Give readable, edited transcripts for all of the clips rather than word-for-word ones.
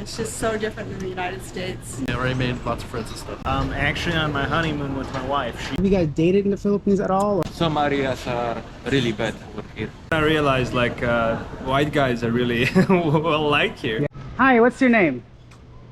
It's just so different than the United States. Yeah, I already made lots of friends and stuff. Actually on my honeymoon with my wife. Have you guys dated in the Philippines at all? Some areas are really bad over here. I realized like white guys are really well liked here. Hi, what's your name?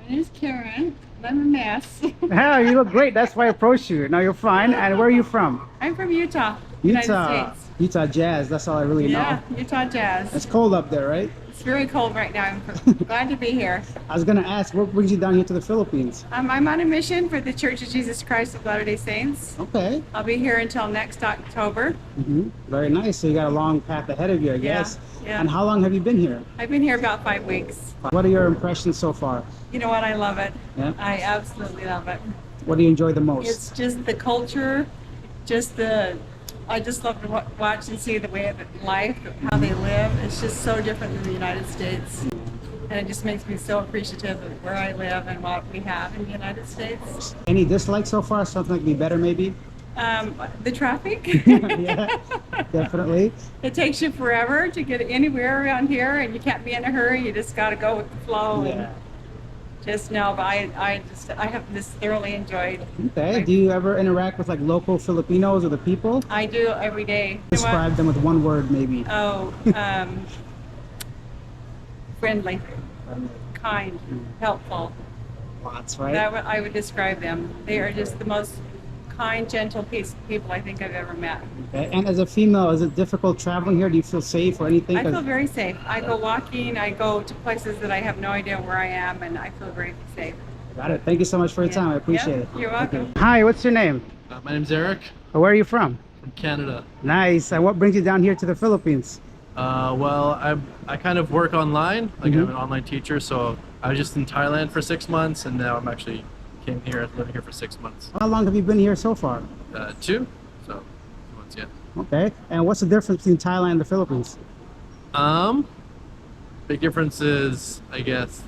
My name's Karen. I'm a mess. Oh, you look great. That's why I approached you. No, you're fine. And where are you from? I'm from Utah, Utah. United States. Utah Jazz. That's all I really Yeah, know. Utah Jazz. It's cold up there, right? It's very cold right now. I'm glad to be here. I was gonna ask, what brings you down here to the Philippines? I'm on a mission for the Church of Jesus Christ of Latter-day Saints. Okay. I'll be here until next October. Very nice. So you got a long path ahead of you, I guess. Yeah. And how long have you been here? I've been here about 5 weeks. What are your impressions so far? You know what? I love it. Yeah. I absolutely love it. What do you enjoy the most? It's just the culture, I just love to watch and see the way of life, how they live. It's just so different than the United States. And it just makes me so appreciative of where I live and what we have in the United States. Any dislikes so far? Something that could be better maybe? The traffic. Yeah, definitely. It takes you forever to get anywhere around here, and you can't be in a hurry. You just got to go with the flow. Yeah. And just no, but I have this thoroughly enjoyed. Okay. Do you ever interact with like local Filipinos or the people? I do every day. Describe them with one word maybe. Oh, friendly, kind, helpful. Lots, right? I would describe them. They are just the most kind, gentle people I think I've ever met. Okay. And as a female, is it difficult traveling here? Do you feel safe or anything? I feel very safe. I go walking, I go to places that I have no idea where I am, and I feel very safe. Got it. Thank you so much for your time. I appreciate it. You're welcome. Hi, what's your name? My name's Eric Where are you from? from Canada. Nice. And what brings you down here to the Philippines? Well, I kind of work online. Like I'm an online teacher, so I was just in Thailand for 6 months, and now I'm actually came here, living here for 6 months. How long have you been here so far? 2, so 2 months, yeah. Okay. And what's the difference between Thailand and the Philippines? Big difference is, I guess,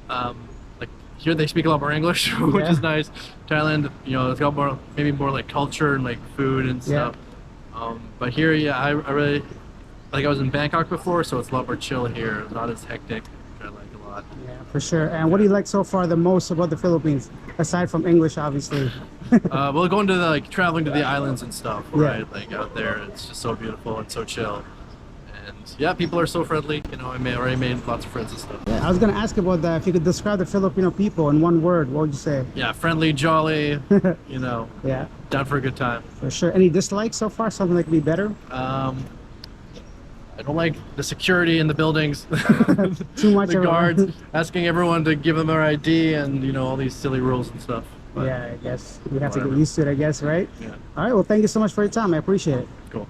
like here they speak a lot more English, which is nice. Thailand, you know, it's got more, maybe more like culture and like food and stuff. But here, yeah, I really, like I was in Bangkok before, so it's a lot more chill here, not as hectic, which I like a lot. Yeah, for sure. And what do you like so far the most about the Philippines, aside from English, obviously? Well, going to the, like traveling to the islands and stuff, Yeah. right? Like out there, it's just so beautiful and so chill. And yeah, people are so friendly. You know, already made lots of friends and stuff. Yeah, I was gonna ask about that. If you could describe the Filipino people in one word, what would you say? Yeah, friendly, jolly, you know, Yeah, down for a good time. for sure. Any dislikes so far? Something that could be better? I don't like the security in the buildings. Too much. The of a- guards asking everyone to give them their ID and, you know, all these silly rules and stuff. But, Yeah, I guess we have to whatever. get used to it. I guess, right? Yeah. All right. Well, thank you so much for your time. I appreciate it. Cool.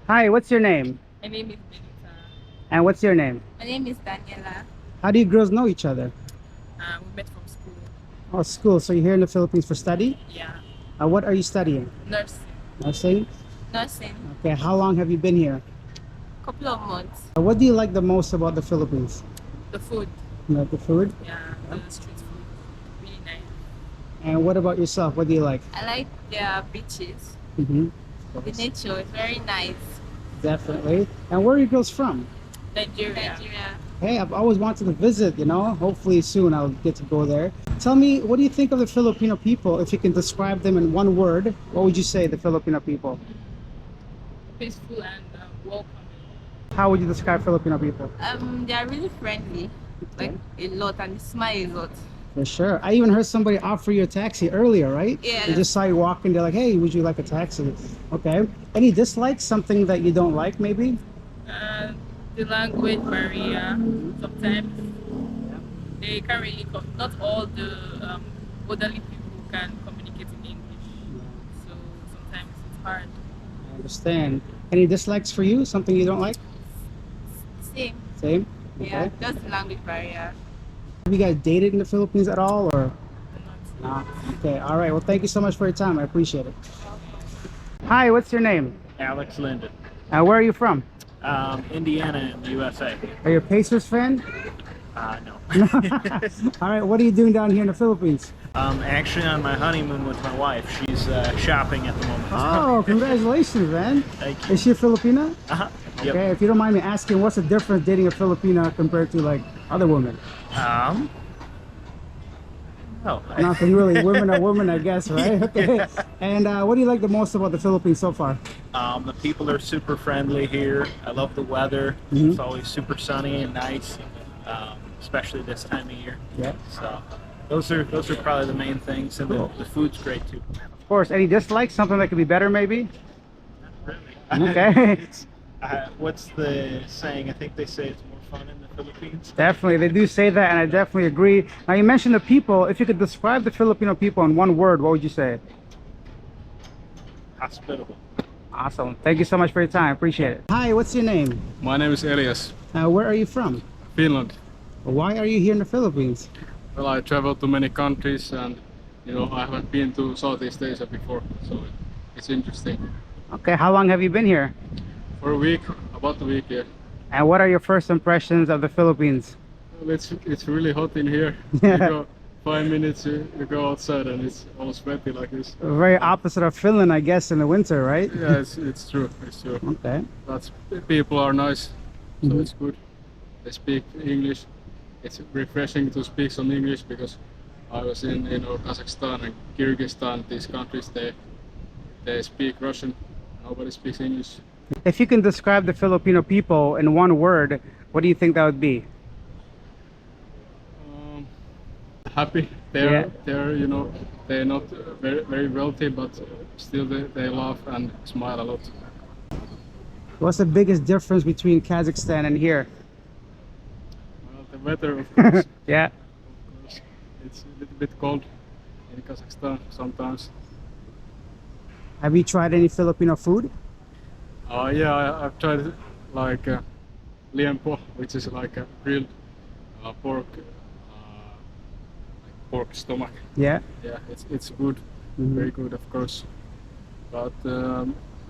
Hi, what's your name? My name is Melissa. And what's your name? My name is Daniela. How do you girls know each other? We met from school. Oh, school. So you're here in the Philippines for study? Yeah. What are you studying? Nursing. Nursing? Nursing. Okay. How long have you been here? Couple of months. What do you like the most about the Philippines? The food. You like the food? Yeah. The street food. Really nice. And what about yourself? What do you like? I like their beaches. Mm-hmm. The nature is very nice. Definitely. And where are you girls from? Nigeria. Hey, I've always wanted to visit, you know. Hopefully soon I'll get to go there. Tell me, what do you think of the Filipino people? If you can describe them in one word, what would you say the Filipino people? Peaceful and welcoming. How would you describe Filipino people? They are really friendly. Like a lot, and they smile a lot. For sure. I even heard somebody offer you a taxi earlier, right? Yeah. They just saw you walking, they're like, hey, would you like a taxi? Okay. Any dislikes? Something that you don't like, maybe? The language barrier. Sometimes they can't really. Not all the elderly people can communicate in English. So sometimes it's hard. I understand. Any dislikes for you? Something you don't like? Same. Same? Yeah, just the language barrier. Have you guys dated in the Philippines at all, or? No. Okay, all right. Well, thank you so much for your time. I appreciate it. Hi, what's your name? Alex Linden. Where are you from? Indiana in the USA. Are you a Pacers fan? No. All right, what are you doing down here in the Philippines? Actually on my honeymoon with my wife. She's shopping at the moment. Oh, congratulations, man. Thank you. Is she a Filipina? Uh-huh. Yep. Okay, if you don't mind me asking, what's the difference dating a Filipina compared to like Other women? No. Nothing really. Women are women, I guess, right? Okay. And what do you like the most about the Philippines so far? The people are super friendly here. I love the weather. Mhm. It's always super sunny and nice, especially this time of year. Yeah. So those are probably the main things, and Cool. the food's great too. Of course. Any dislikes? Something that could be better, maybe? Really. Okay. What's the saying? I think they say it's more fun in the Philippines. Definitely, they do say that, and I definitely agree. Now, you mentioned the people. If you could describe the Filipino people in one word, what would you say? Hospitable. Awesome. Thank you so much for your time. Appreciate it. Hi, what's your name? My name is Alias, Where are you from? Finland. Why are you here in the Philippines? Well, I traveled to many countries and I haven't been to Southeast Asia before, so it's interesting. Okay, how long have you been here? For a week, about a week, yeah. And what are your first impressions of the Philippines? Well, it's really hot in here. Yeah. You go 5 minutes, you go outside and it's all sweaty like this. Very opposite of Finland, I guess, in the winter, right? Yeah, it's true, it's true. Okay. But people are nice, so Mhm. it's good. They speak English. It's refreshing to speak some English because I was in Kazakhstan and Kyrgyzstan. These countries they speak Russian. Nobody speaks English. If you can describe the Filipino people in one word, what do you think that would be? Happy. Yeah. They're not very wealthy, but still they laugh and smile a lot. What's the biggest difference between Kazakhstan and here? Well, the weather, of course. Yeah. Of course, it's a little bit cold in Kazakhstan sometimes. Have you tried any Filipino food? Yeah, I've tried like liempo, which is like a grilled pork, like pork stomach. Yeah. Yeah, it's good, Mhm. very good, of course, but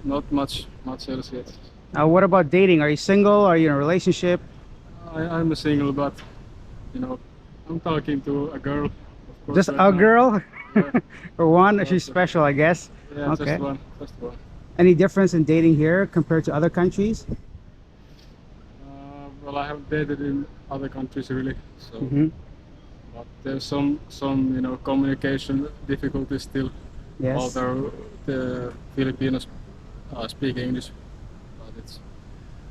not much else yet. What about dating? Are you single? Are you in a relationship? I'm a single, but I'm talking to a girl. Of course, Just right a now. girl? Yeah. Or one? Yeah, She's so- special, I guess. Yeah, Okay. just one. Any difference in dating here compared to other countries? Well, I haven't dated in other countries really, so. Mhm. But there's some communication difficulties still. Yes. Although the Filipinos speak English, but it's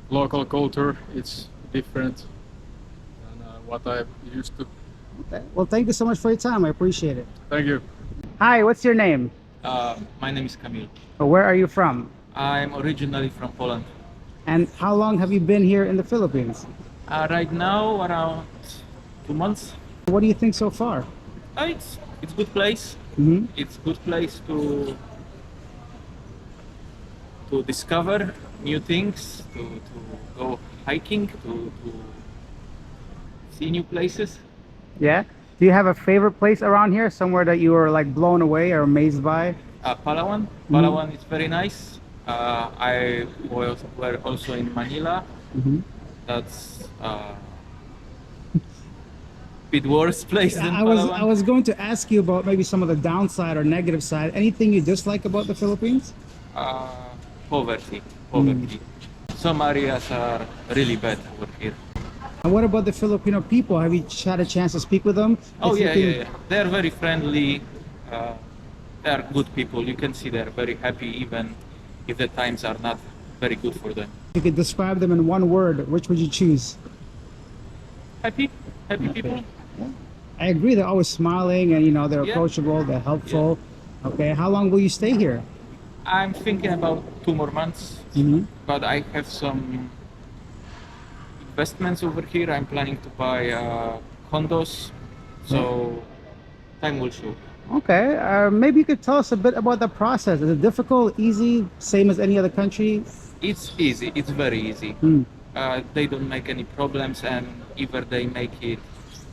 local culture. It's different than what I'm used to. Okay. Well, thank you so much for your time. I appreciate it. Thank you. Hi, what's your name? My name is Kamil. Where are you from? I'm originally from Poland. And how long have you been here in the Philippines? Right now, around 2 months. What do you think so far? It's good place. Hmm. It's good place to discover new things, to go hiking, to see new places. Yeah. Do you have a favorite place around here? Somewhere that you were like blown away or amazed by? Palawan. Palawan is very nice. I were also in Manila. Mhm. That's bit worse place than I Palawan. was going to ask you about maybe some of the downside or negative side. Anything you dislike about the Philippines? Poverty. Some areas are really bad over here. And what about the Filipino people? Have you had a chance to speak with them? Oh If you yeah, can- yeah. They are very friendly. They are good people. You can see they are very happy even if the times are not very good for them. If you could describe them in one word, which would you choose? Happy people. I agree. They're always smiling, and they're Yeah. approachable. They're helpful. Okay. How long will you stay here? I'm thinking about 2 more months, Mhm. but I have some investments over here. I'm planning to buy condos, so time will show. Okay. Maybe you could tell us a bit about the process. Is it difficult, easy, same as any other country? It's easy. It's very easy. Hmm. They don't make any problems, and either they make it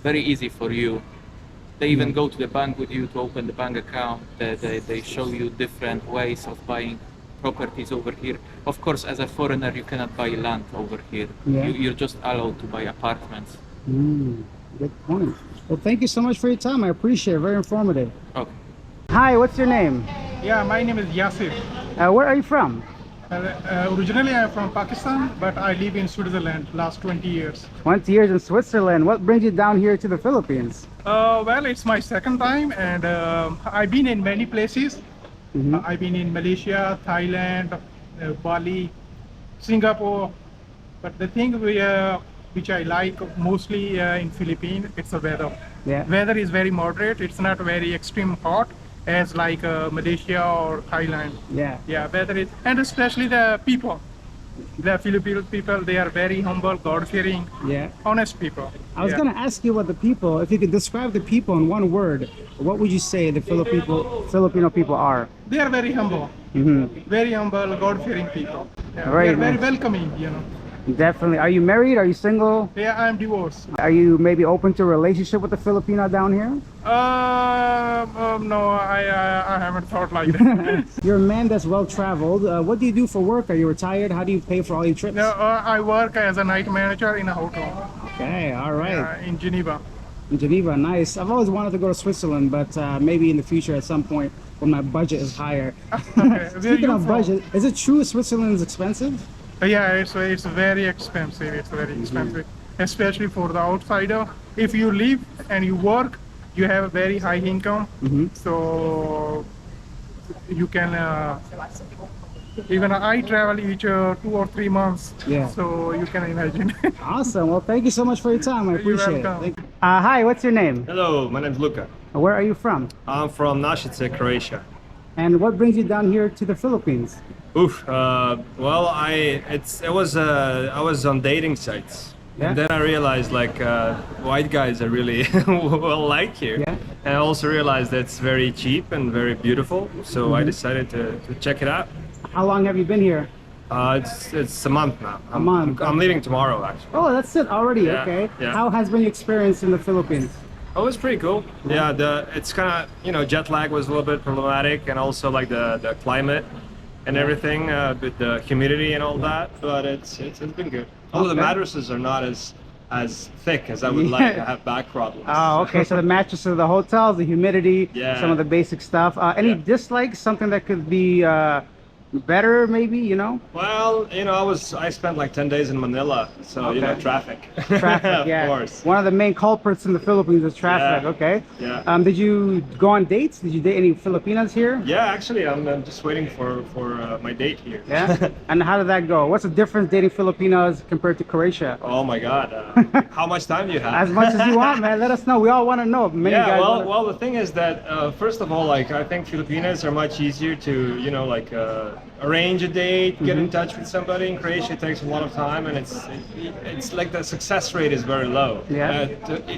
very easy for you. They even go to the bank with you to open the bank account. They show you different ways of buying properties over here. Of course, as a foreigner, you cannot buy land over here. Yeah. You're just allowed to buy apartments. Good point. Well, thank you so much for your time. I appreciate it. Very informative. Okay. Hi, what's your name? Yeah, my name is Yasir. Where are you from? Originally, I'm from Pakistan, but I live in Switzerland last 20 years. 20 years in Switzerland. What brings you down here to the Philippines? Well, it's my second time, and I've been in many places. I've been in Malaysia, Thailand, Bali, Singapore. But the thing which I like mostly in Philippines, it's the weather. Yeah. Weather is very moderate. It's not very extreme hot as like Malaysia or Thailand. Yeah. Yeah, weather is, and especially the people. The Filipino people, they are very humble, God-fearing, Yeah. honest people. I was gonna ask you about the people. If you could describe the people in one word, what would you say the Filipino people are? They are very humble, very humble, God-fearing people. Yeah, Very they are very nice. welcoming, you know. Definitely. Are you married? Are you single? Yeah, I'm divorced. Are you maybe open to a relationship with a Filipino down here? No, I haven't thought like that. You're a man that's well traveled. What do you do for work? Are you retired? How do you pay for all your trips? No, I work as a night manager in a hotel Okay, all right. in Geneva. In Geneva, nice. I've always wanted to go to Switzerland, but maybe in the future at some point when my budget is higher. Okay, where Speaking you of from? budget, is it true Switzerland is expensive? Yeah, it's very expensive. It's very expensive, especially for the outsider. If you live and you work, you have a very high income, so you can. Even I travel each 2 or 3 months, Yeah. so you can imagine. Awesome. Well, thank you so much for your time. I You're appreciate it. welcome. Thank you. Hi, what's your name? Hello, my name's Luka. Where are you from? I'm from Nasice, Croatia. And what brings you down here to the Philippines? Oof. Well, I was on dating sites, Yeah. and then I realized like white guys are really well liked here. Yeah. And I also realized that it's very cheap and very beautiful. So I decided to check it out. How long have you been here? It's a month now. month. I'm leaving tomorrow actually. Oh, that's it already. Yeah, Okay. yeah. How has been your experience in the Philippines? Oh, it's pretty cool. Yeah, it's kind of, jet lag was a little bit problematic, and also like the climate and everything with the humidity and all that. But it's been good. Although the Okay. mattresses are not as thick as I would like. I have back problems. Oh, okay. So the mattresses, the hotels, the humidity, Yeah. some of the basic stuff. Any Yeah. dislikes? Something that could be better, maybe? You know? Well, I spent like 10 days in Manila, so Okay. traffic. Traffic. Of Yeah. course. One of the main culprits in the Philippines is traffic. Yeah. Okay. Yeah. Did you go on dates? Did you date any Filipinas here? Yeah, actually, I'm just waiting for my date here. Yeah. And how did that go? What's the difference dating Filipinos compared to Croatia? Oh my God. How much time do you have? As much as you want, man. Let us know. We all want to know. Many Yeah, guys well, wanna- well, the thing is that first of all, like I think Filipinos are much easier to, arrange a date, get in touch with somebody. In Croatia, it takes a lot of time, and it's like the success rate is very low. Yeah.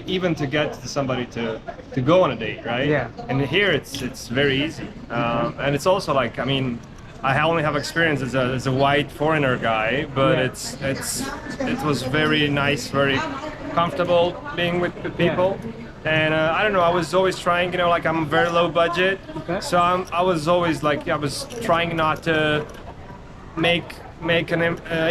Even to get to somebody to go on a date, right? Yeah. And here it's very easy, and it's also like I only have experience as a white foreigner guy, but Yeah. it was very nice, very comfortable being with the people. And I don't know, I was always trying, like I'm very low budget, Okay. so I was always like, I was trying not to make an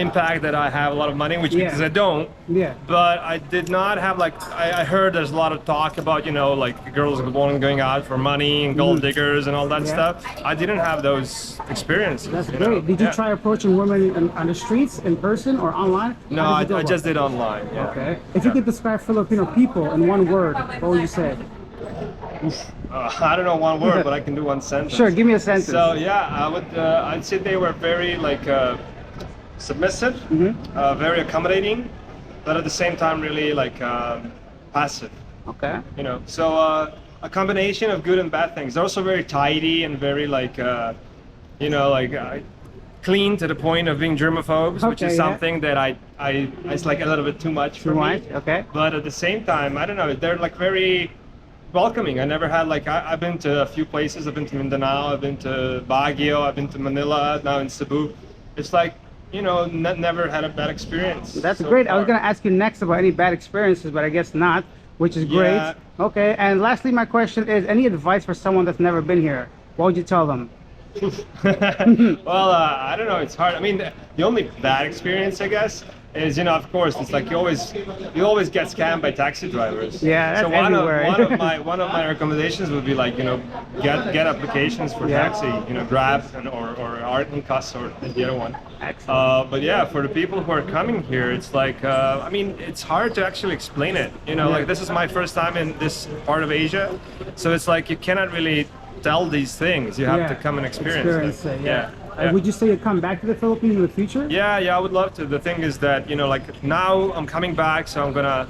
impact that I have a lot of money, which Yeah. because I don't. Yeah. But I did not have I heard there's a lot of talk about like girls going out for money and gold diggers and all that Yeah. stuff. I didn't have those experiences. That's you know? great. Did you Yeah. try approaching women on the streets in person or online? No, How I did you go about just it? did online. Yeah. Okay. If you could describe Filipino people in one word, what would you say? I don't know one word, but I can do one sentence. Sure, give me a sentence. So yeah, I'd say they were very submissive, very accommodating, but at the same time really passive. Okay. So a combination of good and bad things. They're also very tidy and very clean to the point of being germaphobes, which Okay, is yeah. something that it's like a little bit too much for Too me. much? Okay. But at the same time, I don't know, they're very welcoming. I never had I've been to a few places. I've been to Mindanao, I've been to Baguio, I've been to Manila, now in Cebu. It's never had a bad experience. That's so great. I was far. going to ask you next about any bad experiences, but I guess not, which is great. Yeah. Okay. And lastly, my question is, any advice for someone that's never been here? What would you tell them? Well, I don't know. It's hard. I mean, the only bad experience, I guess, is, you know, of course, it's like you always get scammed by taxi drivers. Yeah, that's so one everywhere. one of my recommendations would be like, you know, get applications for taxi, you know, Grab or Art and Cuss or the other one. Excellent. But yeah, for the people who are coming here, it's like, I mean, it's hard to actually explain it. You know, like this is my first time in this part of Asia, so it's like you cannot really tell these things. You have to come and experience it. Yeah. Would you say you'd come back to the Philippines in the future? Yeah, I would love to. The thing is that, you know, like now I'm coming back, so I'm gonna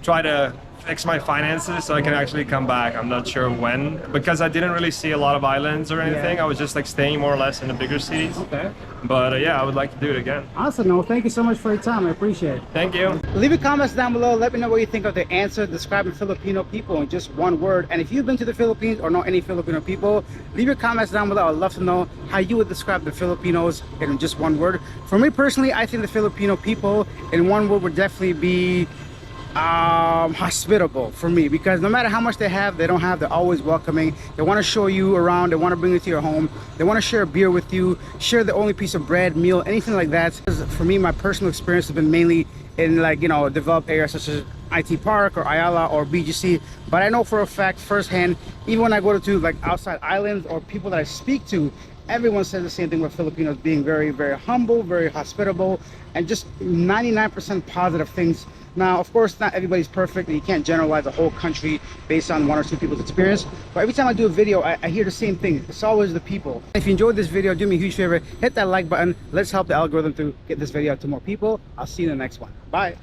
try to fix my finances so I can actually come back. I'm not sure when, because I didn't really see a lot of islands or anything. I was just like staying more or less in the bigger cities. Okay. But yeah, I would like to do it again. Awesome. No, thank you so much for your time. I appreciate it. Thank you. Leave your comments down below. Let me know what you think of the answer describing Filipino people in just one word. And if you've been to the Philippines or know any Filipino people, leave your comments down below. I'd love to know how you would describe the Filipinos in just one word. For me personally, I think the Filipino people in one word would definitely be hospitable for me, because no matter how much they have, they don't have, they're always welcoming. They want to show you around, they want to bring you to your home, they want to share a beer with you, share the only piece of bread, meal, anything like that. For me, my personal experience has been mainly in, like, you know, developed areas such as IT Park or Ayala or BGC, but I know for a fact firsthand, even when I go to like outside islands or people that I speak to, everyone says the same thing with Filipinos being very, very humble, very hospitable, and just 99% positive things. Now, of course, not everybody's perfect, and you can't generalize a whole country based on one or two people's experience. But every time I do a video, I hear the same thing. It's always the people. If you enjoyed this video, do me a huge favor, hit that like button. Let's help the algorithm to get this video out to more people. I'll see you in the next one. Bye.